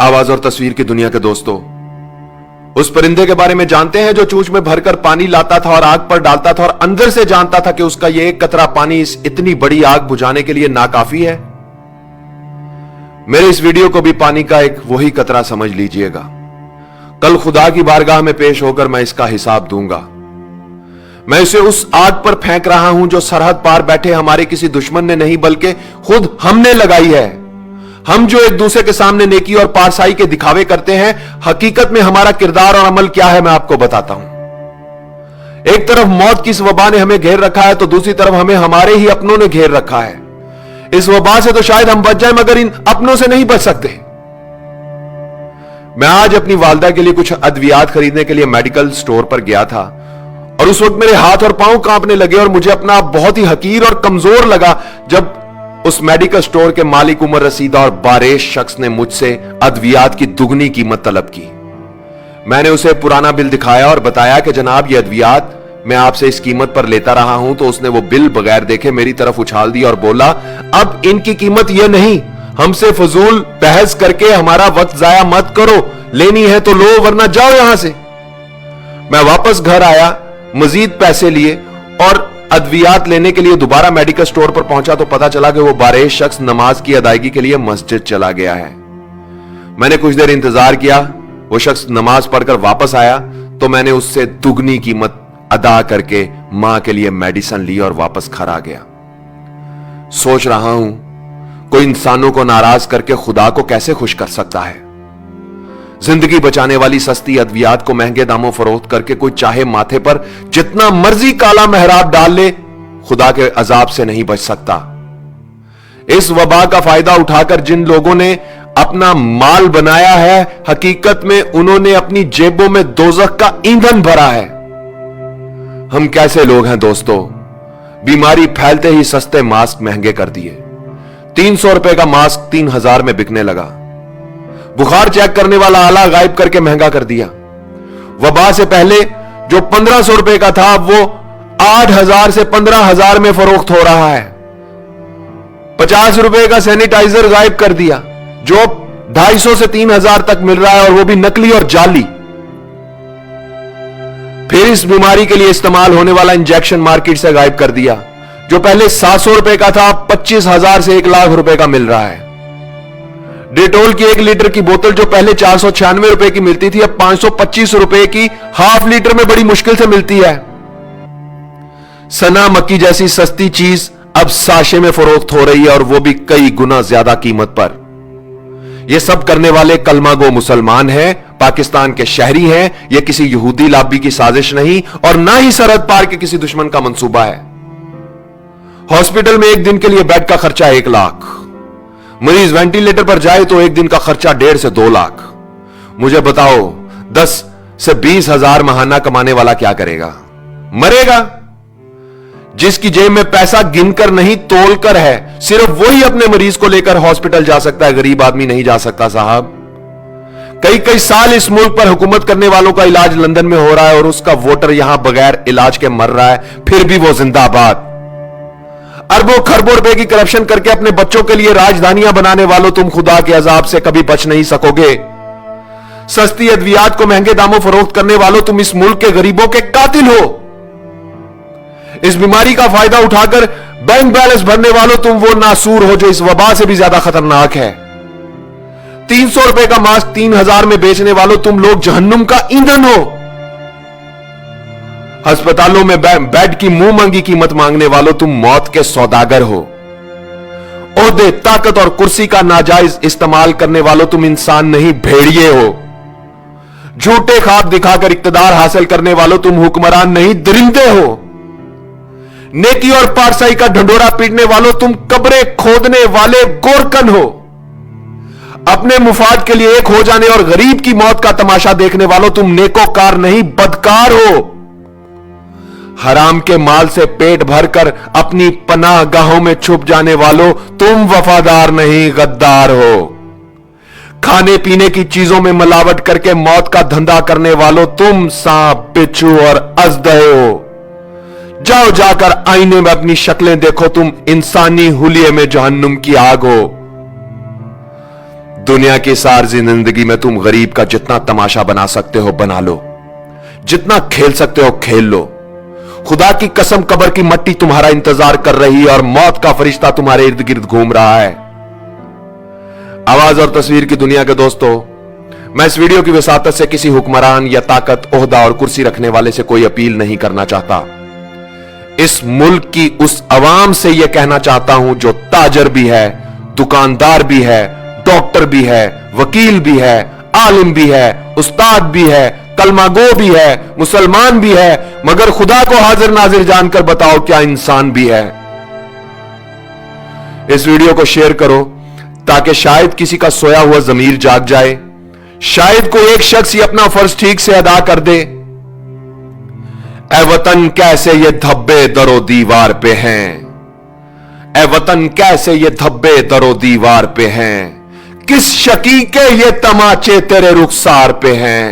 आवाज और तस्वीर की दुनिया के दोस्तों, उस परिंदे के बारे में जानते हैं जो चोंच में भरकर पानी लाता था और आग पर डालता था और अंदर से जानता था कि उसका यह एक कतरा पानी इस इतनी बड़ी आग बुझाने के लिए नाकाफी है। मेरे इस वीडियो को भी पानी का एक वही कतरा समझ लीजिएगा। कल खुदा की बारगाह में पेश होकर मैं इसका हिसाब दूंगा। मैं इसे उस आग पर फेंक रहा हूं जो सरहद पार बैठे हमारे किसी दुश्मन ने नहीं बल्कि खुद हमने लगाई है। हम जो एक दूसरे के सामने नेकी और पारसाई के दिखावे करते हैं, हकीकत में हमारा किरदार और अमल क्या है मैं आपको बताता हूं। एक तरफ मौत की इस वबा ने हमें घेर रखा है तो दूसरी तरफ हमें हमारे ही अपनों ने घेर रखा है। इस वबा से तो शायद हम बच जाएं मगर इन अपनों से नहीं बच सकते। मैं आज अपनी वालदा के लिए कुछ अद्वियात खरीदने के लिए मेडिकल स्टोर पर गया था और उस वक्त मेरे हाथ और पांव कांपने लगे और मुझे अपना बहुत ही हकीर और कमजोर लगा जब उस मेडिकल स्टोर के मालिक उमर रसीदा और बारेश शख्स ने मुझसे अद्वियात की दुगनी कीमत तलब की। मैंने उसे पुराना बिल दिखाया और बताया कि जनाब ये अद्वियात मैं आपसे इस कीमत पर लेता रहा हूं। तो उसने वो बिल बगैर देखे मेरी तरफ उछाल दी और बोला, अब इनकी कीमत यह नहीं, हमसे फजूल बहस करके हमारा वक्त जाया मत करो, लेनी है तो लो वरना जाओ यहां से। मैं वापस घर आया, मजीद पैसे लिए और अद्वियात लेने के लिए दोबारा मेडिकल स्टोर पर पहुंचा तो पता चला कि वो बारेश शख्स नमाज की अदायगी के लिए मस्जिद चला गया है। मैंने कुछ देर इंतजार किया, वो शख्स नमाज पढ़कर वापस आया तो मैंने उससे दुगनी कीमत अदा करके मां के लिए मेडिसिन ली और वापस घर आ गया। सोच रहा हूं कोई इंसानों को नाराज करके खुदा को कैसे खुश कर सकता है। जिंदगी बचाने वाली सस्ती अद्वियात को महंगे दामों फरोख्त करके कोई चाहे माथे पर जितना मर्जी काला मेहराब डाल ले, खुदा के अजाब से नहीं बच सकता। इस वबा का फायदा उठाकर जिन लोगों ने अपना माल बनाया है, हकीकत में उन्होंने अपनी जेबों में दोजख का ईंधन भरा है। हम कैसे लोग हैं दोस्तों, बीमारी फैलते ही सस्ते मास्क महंगे कर दिए। 300 रुपए का मास्क 3000 में बिकने लगा। बुखार चेक करने वाला आला गायब करके महंगा कर दिया। वबा से पहले जो 1500 रुपए का था वो 8000 से 15000 में फरोख्त हो रहा है। 50 रुपए का सैनिटाइजर गायब कर दिया जो 250 से 3000 तक मिल रहा है और वो भी नकली और जाली। फिर इस बीमारी के लिए इस्तेमाल होने वाला इंजेक्शन मार्केट से गायब कर दिया जो पहले 700 रुपए का था, 25,000 से 1 लाख रुपए का मिल रहा है। डेटोल की 1 लीटर की बोतल जो पहले 496 रुपए की मिलती थी अब 525 रुपए की हाफ लीटर में बड़ी मुश्किल से मिलती है। सना मक्की जैसी सस्ती चीज अब साशे में फरोख्त हो रही है और वो भी कई गुना ज्यादा कीमत पर। ये सब करने वाले कलमागो मुसलमान हैं, पाकिस्तान के शहरी हैं। यह किसी यहूदी लाबी की साजिश नहीं और ना ही सरहद पार के किसी दुश्मन का मंसूबा है। हॉस्पिटल में एक दिन के लिए बेड का खर्चा 1 लाख, मरीज वेंटिलेटर पर जाए तो एक दिन का खर्चा 1.5 से 2 लाख। मुझे बताओ 10 से 20 हजार महाना कमाने वाला क्या करेगा? मरेगा। जिसकी जेब में पैसा गिनकर नहीं तोलकर है, सिर्फ वही अपने मरीज को लेकर हॉस्पिटल जा सकता है, गरीब आदमी नहीं जा सकता साहब। कई साल इस मुल्क पर हुकूमत करने वालों का इलाज लंदन में हो रहा है और उसका वोटर यहां बगैर इलाज के मर रहा है, फिर भी वो जिंदाबाद। अरबों खरबों रुपए की करप्शन करके अपने बच्चों के लिए राजधानियां बनाने वालों, तुम खुदा के अजाब से कभी बच नहीं सकोगे। सस्ती अद्वियात को महंगे दामों फरोख्त करने वालों, तुम इस मुल्क के गरीबों के कातिल हो। इस बीमारी का फायदा उठाकर बैंक बैलेंस भरने वालों, तुम वो नासूर हो जो इस वबा से भी ज्यादा खतरनाक है। 300 रुपए का मास्क 3000 में बेचने वालों, तुम लोग जहन्नुम का ईंधन हो। अस्पतालों में बेड की मुंह मांगी कीमत मांगने वालों, तुम मौत के सौदागर हो। ओहदे, ताकत और कुर्सी का नाजायज इस्तेमाल करने वालों, तुम इंसान नहीं भेड़िए हो। झूठे ख्वाब दिखाकर इक्तदार हासिल करने वालों, तुम हुक्मरान नहीं दरिंदे हो। नेकी और पारसाई का ढंडोरा पीटने वालों, तुम कब्रें खोदने वाले गोरकन हो। अपने मुफाद के लिए एक हो जाने और गरीब की मौत का तमाशा देखने वालों, तुम नेकोकार नहीं बदकार हो। हराम के माल से पेट भरकर अपनी पनाह गाहों में छुप जाने वालों, तुम वफादार नहीं गद्दार हो। खाने पीने की चीजों में मिलावट करके मौत का धंधा करने वालों, तुम सांप, बिच्छू और अजदहे हो। जाओ जाकर आईने में अपनी शक्लें देखो, तुम इंसानी हुलिये में जहन्नुम की आग हो। दुनिया की सारी जिंदगी में तुम गरीब का जितना तमाशा बना सकते हो बना लो, जितना खेल सकते हो खेल लो। खुदा की कसम कब्र की मट्टी तुम्हारा इंतजार कर रही है और मौत का फरिश्ता तुम्हारे इर्द गिर्द घूम रहा है। आवाज और तस्वीर की दुनिया के दोस्तों, मैं इस वीडियो की वसातत से किसी हुक्मरान या ताकत, ओहदा और कुर्सी रखने वाले से कोई अपील नहीं करना चाहता। इस मुल्क की उस अवाम से यह कहना चाहता हूं जो ताजर भी है, दुकानदार भी है, डॉक्टर भी है, वकील भी है, आलिम भी है, उस्ताद भी है, कलमागो भी है, मुसलमान भी है, मगर खुदा को हाजिर नाजिर जानकर बताओ क्या इंसान भी है। इस वीडियो को शेयर करो ताकि शायद किसी का सोया हुआ जमीर जाग जाए, शायद कोई एक शख्स ही अपना फर्ज ठीक से अदा कर दे। ए वतन कैसे ये धब्बे दरो दीवार पे हैं, ए वतन कैसे ये धब्बे दरो दीवार पे हैं, किस शकी के ये तमाचे तेरे रुखसार पे हैं।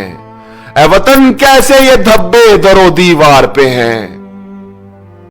ए वतन कैसे ये धब्बे दरो दीवार पे हैं।